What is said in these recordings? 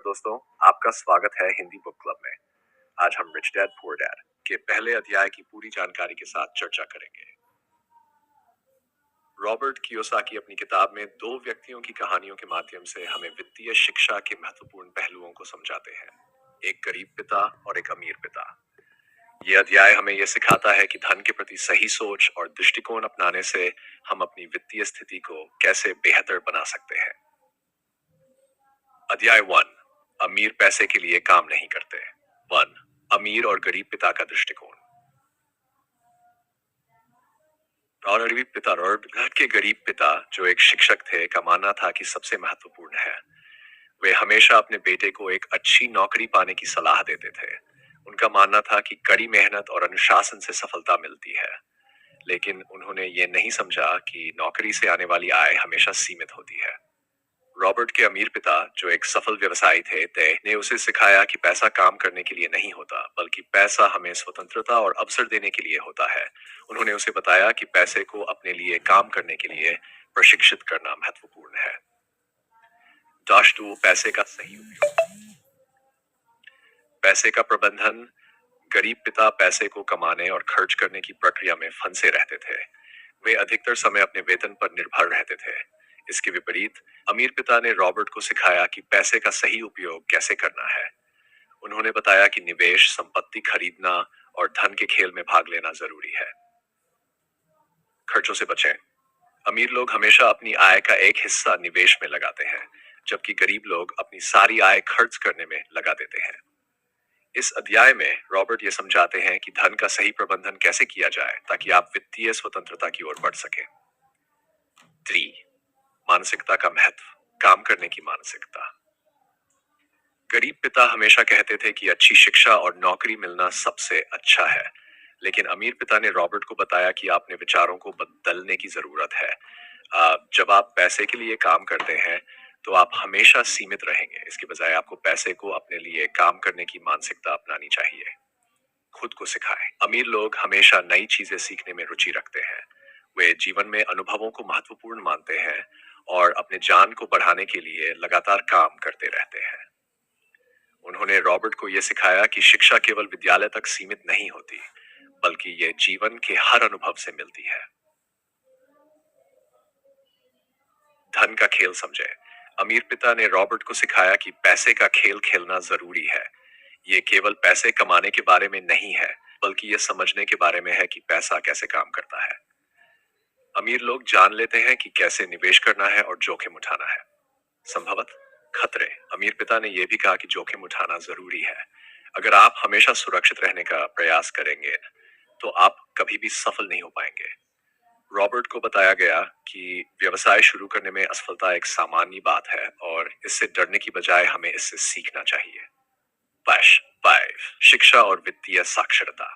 दोस्तों, आपका स्वागत है हिंदी बुक क्लब में। आज हम रिच डैड पुअर डैड के पहले अध्याय की पूरी जानकारी के साथ चर्चा करेंगे। रॉबर्ट कियोसाकी अपनी किताब में दो व्यक्तियों की कहानियों के माध्यम से हमें वित्तीय शिक्षा के महत्वपूर्ण पहलुओं को समझाते हैं। एक गरीब पिता और एक अमीर पिता। यह अध्याय हमें यह सिखाता है कि धन के प्रति सही सोच और दृष्टिकोण अपनाने से हम अपनी वित्तीय स्थिति को कैसे बेहतर बना सकते हैं। अध्याय 1, अमीर पैसे के लिए काम नहीं करते। 1, अमीर और गरीब पिता का दृष्टिकोण। रॉबर्ट के गरीब पिता, जो एक शिक्षक थे, का मानना था कि सबसे महत्वपूर्ण है। वे हमेशा अपने बेटे को एक अच्छी नौकरी पाने की सलाह देते थे। उनका मानना था कि कड़ी मेहनत और अनुशासन से सफलता मिलती है, लेकिन उन्होंने ये नहीं समझा कि नौकरी से आने वाली आय हमेशा सीमित होती है। रॉबर्ट के अमीर पिता, जो एक सफल व्यवसायी थे, ने उसे सिखाया कि पैसा काम करने के लिए नहीं होता, बल्कि पैसा हमें स्वतंत्रता और अवसर देने के लिए होता है। उन्होंने उसे बताया कि पैसे को अपने लिए काम करने के लिए प्रशिक्षित करना महत्वपूर्ण है। दाश 2, पैसे का सही उपयोग। पैसे का प्रबंधन। गरीब पिता पैसे को कमाने और खर्च करने की प्रक्रिया में फंसे रहते थे। वे अधिकतर समय अपने वेतन पर निर्भर रहते थे। इसके विपरीत अमीर पिता ने रॉबर्ट को सिखाया कि पैसे का सही उपयोग कैसे करना है। उन्होंने बताया कि निवेश, संपत्ति खरीदना और धन के खेल में भाग लेना जरूरी है। खर्चों से बचें। अमीर लोग हमेशा अपनी आय का एक हिस्सा निवेश में लगाते हैं, जबकि गरीब लोग अपनी सारी आय खर्च करने में लगा देते हैं। इस अध्याय में रॉबर्ट ये समझाते हैं कि धन का सही प्रबंधन कैसे किया जाए ताकि आप वित्तीय स्वतंत्रता की ओर बढ़ सकें। 3, मानसिकता का महत्व, काम करने की मानसिकता। गरीब पिता हमेशा कहते थे कि अच्छी शिक्षा और नौकरी मिलना सबसे अच्छा है, लेकिन अमीर पिता ने रॉबर्ट को बताया कि आपने विचारों को बदलने की जरूरत है। जब आप पैसे के लिए काम करते हैं तो आप हमेशा सीमित रहेंगे। इसके बजाय आपको पैसे को अपने लिए काम करने की मानसिकता अपनानी चाहिए। खुद को सिखाएं। अमीर लोग हमेशा नई चीजें सीखने में रुचि रखते हैं। वे जीवन में अनुभवों को महत्वपूर्ण मानते हैं और अपने ज्ञान को बढ़ाने के लिए लगातार काम करते रहते हैं। उन्होंने रॉबर्ट को यह सिखाया कि शिक्षा केवल विद्यालय तक सीमित नहीं होती, बल्कि यह जीवन के हर अनुभव से मिलती है। धन का खेल समझे। अमीर पिता ने रॉबर्ट को सिखाया कि पैसे का खेल खेलना जरूरी है। ये केवल पैसे कमाने के बारे में नहीं है, बल्कि ये समझने के बारे में है कि पैसा कैसे काम करता है। अमीर लोग जान लेते हैं कि कैसे निवेश करना है और जोखिम उठाना है। संभवतः खतरे। अमीर पिता ने यह भी कहा कि जोखिम उठाना जरूरी है। अगर आप हमेशा सुरक्षित रहने का प्रयास करेंगे तो आप कभी भी सफल नहीं हो पाएंगे। रॉबर्ट को बताया गया कि व्यवसाय शुरू करने में असफलता एक सामान्य बात है और इससे डरने की बजाय हमें इससे सीखना चाहिए। 5, शिक्षा और वित्तीय साक्षरता।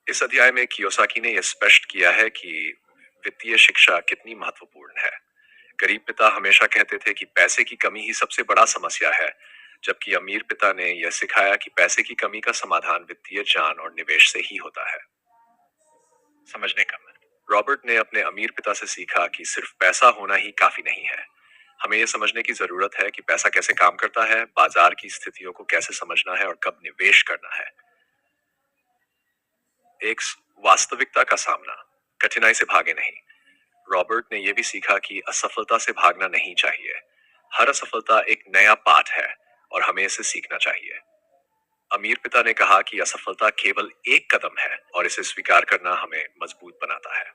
इस अध्याय में कियोसाकी ने यह स्पष्ट किया है कि वित्तीय शिक्षा कितनी महत्वपूर्ण है। गरीब पिता हमेशा कहते थे कि पैसे की कमी ही सबसे बड़ा समस्या है, जबकि अमीर पिता ने यह सिखाया कि पैसे की कमी का समाधान वित्तीय ज्ञान और निवेश से ही होता है। समझने का मतलब। रॉबर्ट ने अपने अमीर पिता से सीखा कि सिर्फ पैसा होना ही काफी नहीं है। हमें यह समझने की जरूरत है कि पैसा कैसे काम करता है, बाजार की स्थितियों को कैसे समझना है और कब निवेश करना है। एक वास्तविकता का सामना। कठिनाई से भागे नहीं। रॉबर्ट ने यह भी सीखा कि असफलता से भागना नहीं चाहिए। हर असफलता एक नया पाठ है और हमें इसे सीखना चाहिए। अमीर पिता ने कहा कि असफलता केवल एक कदम है और इसे स्वीकार करना हमें मजबूत बनाता है।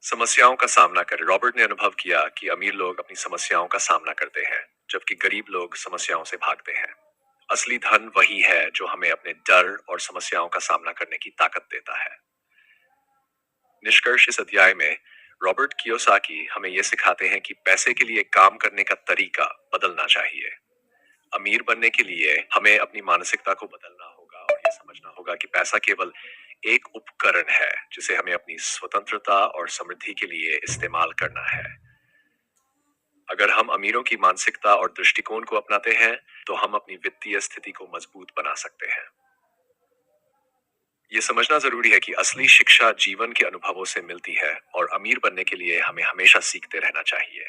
समस्याओं का सामना करें। रॉबर्ट ने अनुभव किया कि अमीर लोग अपनी समस्याओं का सामना करते हैं, जबकि गरीब लोग समस्याओं से भागते हैं। असली धन वही है जो हमें अपने डर और समस्याओं का सामना करने की ताकत देता है। निष्कर्ष। इस अध्याय में रॉबर्ट कियोसाकी हमें यह सिखाते हैं कि पैसे के लिए काम करने का तरीका बदलना चाहिए। अमीर बनने के लिए हमें अपनी मानसिकता को बदलना होगा और यह समझना होगा कि पैसा केवल एक उपकरण है जिसे हमें अपनी स्वतंत्रता और समृद्धि के लिए इस्तेमाल करना है। अगर हम अमीरों की मानसिकता और दृष्टिकोण को अपनाते हैं तो हम अपनी वित्तीय स्थिति को मजबूत बना सकते हैं। ये समझना जरूरी है कि असली शिक्षा जीवन के अनुभवों से मिलती है और अमीर बनने के लिए हमें हमेशा सीखते रहना चाहिए।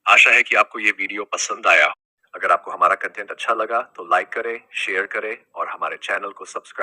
आशा है कि आपको ये वीडियो पसंद आया। अगर आपको हमारा कंटेंट अच्छा लगा तो लाइक करें, शेयर करें और हमारे चैनल को सब्सक्राइब